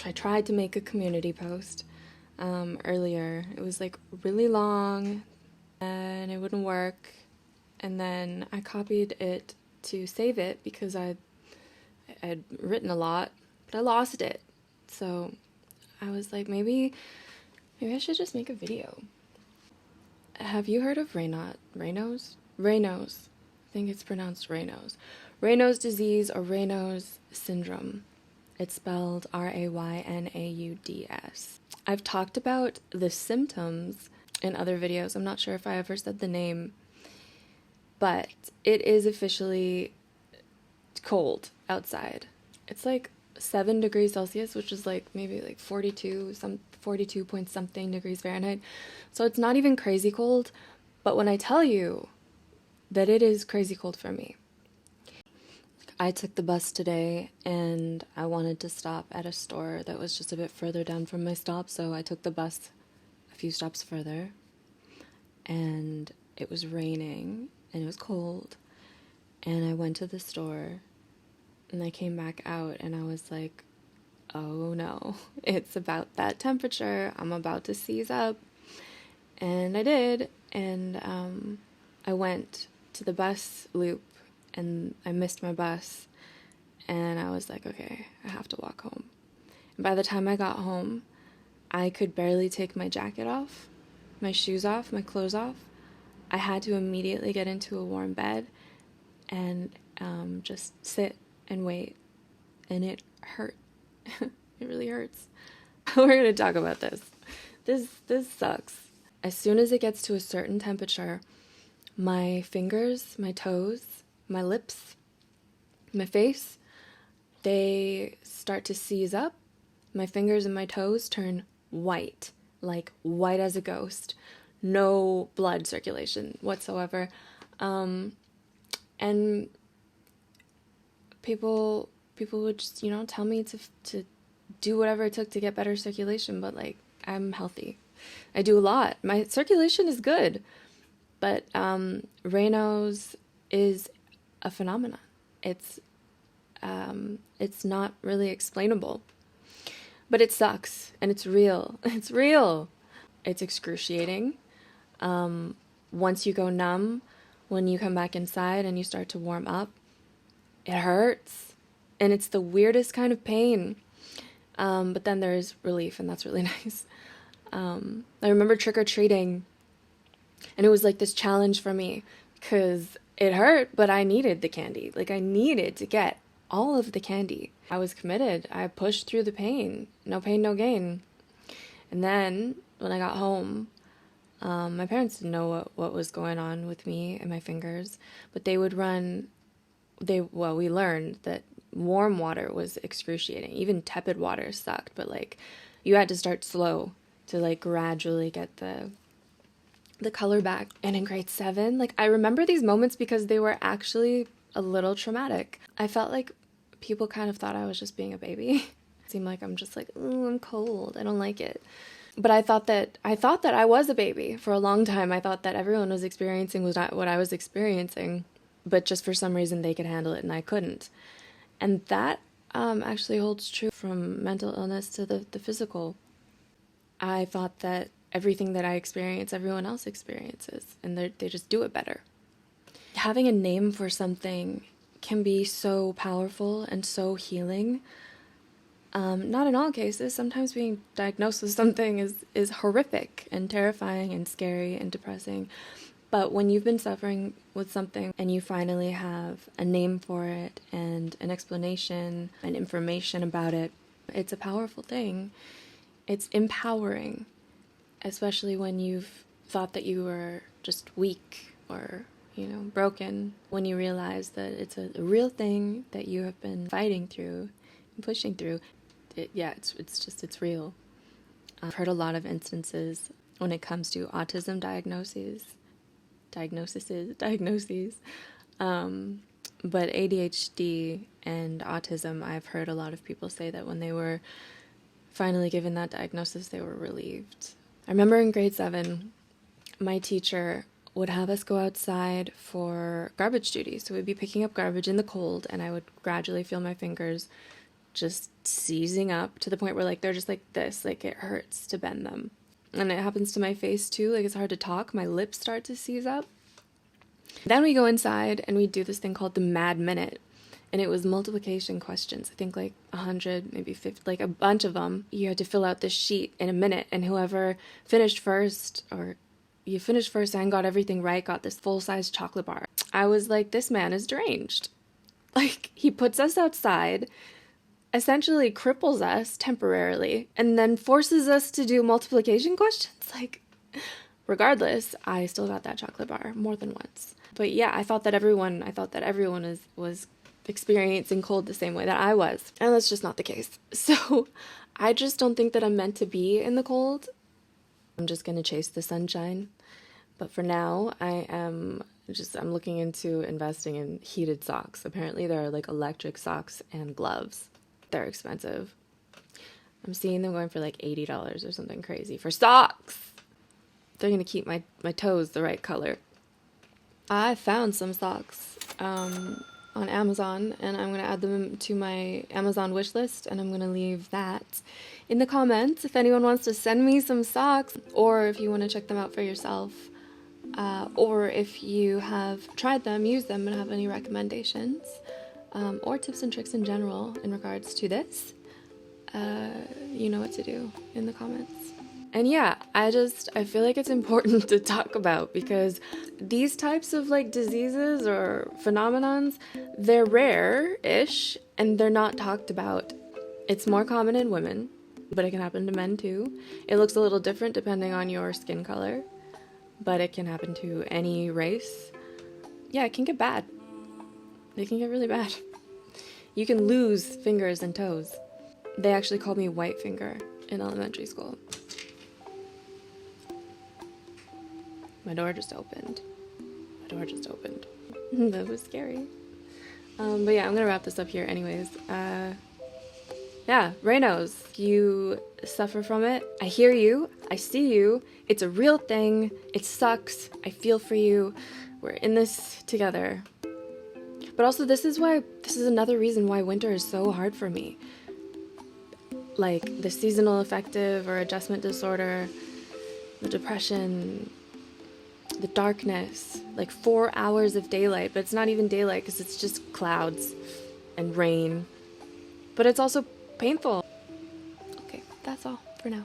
I tried to make a community post earlier. It was like really long and it wouldn't work. And then I copied it to save it because I had written a lot, but I lost it. So I was like, maybe I should just make a video. Have you heard of Raynaud's? Raynaud's. I think it's pronounced Raynaud's. Raynaud's disease or Raynaud's syndrome. It's spelled Raynauds. I've talked about the symptoms in other videos. I'm not sure if I ever said the name, but it is officially cold outside. It's like 7 degrees Celsius, which is like maybe like 42 point something degrees Fahrenheit. So it's not even crazy cold, but when I tell you that it is crazy cold for me. I took the bus today and I wanted to stop at a store that was just a bit further down from my stop, so I took the bus a few stops further, and it was raining and it was cold, and I went to the store and I came back out and I was like, oh no, it's about that temperature, I'm about to seize up. And I did, and I went to the bus loop and I missed my bus, and I was like, okay, I have to walk home. And by the time I got home, I could barely take my jacket off, my shoes off, my clothes off. I had to immediately get into a warm bed and just sit and wait, and it hurt. It really hurts. We're going to talk about this. This sucks. As soon as it gets to a certain temperature, my fingers, my toes, my lips, my face, they start to seize up. My fingers and my toes turn white, like white as a ghost. No blood circulation whatsoever. And people would just, tell me to do whatever it took to get better circulation, but like, I'm healthy. I do a lot. My circulation is good, but Raynaud's is a phenomenon. It's not really explainable, but it sucks, and it's real. It's real. It's excruciating. Once you go numb, when you come back inside and you start to warm up, it hurts, and it's the weirdest kind of pain. But then there's relief, and that's really nice. I remember trick-or-treating, and it was like this challenge for me, because it hurt, but I needed the candy. Like, I needed to get all of the candy. I was committed. I pushed through the pain. No pain, no gain. And then, when I got home, my parents didn't know what was going on with me and my fingers, but they would run, we learned that warm water was excruciating. Even tepid water sucked, but like, you had to start slow to like gradually get the color back. And in grade 7, like, I remember these moments because they were actually a little traumatic. I felt like people kind of thought I was just being a baby. It seemed like I'm just like, ooh, I'm cold, I don't like it. But I thought that I was a baby for a long time. I thought that everyone was experiencing was not what I was experiencing, but just for some reason they could handle it and I couldn't. And that actually holds true from mental illness to the physical. I thought that everything that I experience, everyone else experiences, and they just do it better. Having a name for something can be so powerful and so healing. Not in all cases. Sometimes being diagnosed with something is horrific and terrifying and scary and depressing. But when you've been suffering with something and you finally have a name for it and an explanation and information about it, it's a powerful thing. It's empowering, especially when you've thought that you were just weak or, broken. When you realize that it's a real thing that you have been fighting through and pushing through, it's real. I've heard a lot of instances when it comes to autism diagnoses. But ADHD and autism, I've heard a lot of people say that when they were finally given that diagnosis, they were relieved. I remember in grade 7, my teacher would have us go outside for garbage duty. So we'd be picking up garbage in the cold, and I would gradually feel my fingers just seizing up to the point where like they're just like this, like it hurts to bend them. And it happens to my face too, like it's hard to talk, my lips start to seize up. Then we go inside and we do this thing called the Mad Minute. And it was multiplication questions. I think like 100, maybe 50, like a bunch of them. You had to fill out this sheet in a minute, and whoever finished first, or you finished first and got everything right, got this full-size chocolate bar. I was like, this man is deranged. Like, he puts us outside, essentially cripples us temporarily, and then forces us to do multiplication questions. Like, regardless, I still got that chocolate bar more than once. But yeah, I thought that everyone was experiencing cold the same way that I was. And that's just not the case. So I just don't think that I'm meant to be in the cold. I'm just going to chase the sunshine. But for now, I'm looking into investing in heated socks. Apparently there are like electric socks and gloves. They're expensive. I'm seeing them going for like $80 or something crazy for socks. They're going to keep my toes the right color. I found some socks on Amazon, and I'm going to add them to my Amazon wish list, and I'm going to leave that in the comments if anyone wants to send me some socks, or if you want to check them out for yourself, or if you have tried them, used them, and have any recommendations, or tips and tricks in general in regards to this. You know what to do in the comments. And yeah, I feel like it's important to talk about, because these types of like diseases or phenomenons, they're rare-ish and they're not talked about. It's more common in women, but it can happen to men too. It looks a little different depending on your skin color, but it can happen to any race. Yeah, it can get bad. It can get really bad. You can lose fingers and toes. They actually called me white finger in elementary school. My door just opened. That was scary. But yeah, I'm gonna wrap this up here anyways. Yeah, Raynos, you suffer from it. I hear you. I see you. It's a real thing. It sucks. I feel for you. We're in this together. But also, this is another reason why winter is so hard for me. Like, the seasonal affective or adjustment disorder, the depression, the darkness, like 4 hours of daylight, but it's not even daylight because it's just clouds and rain. But it's also painful. Okay, that's all for now.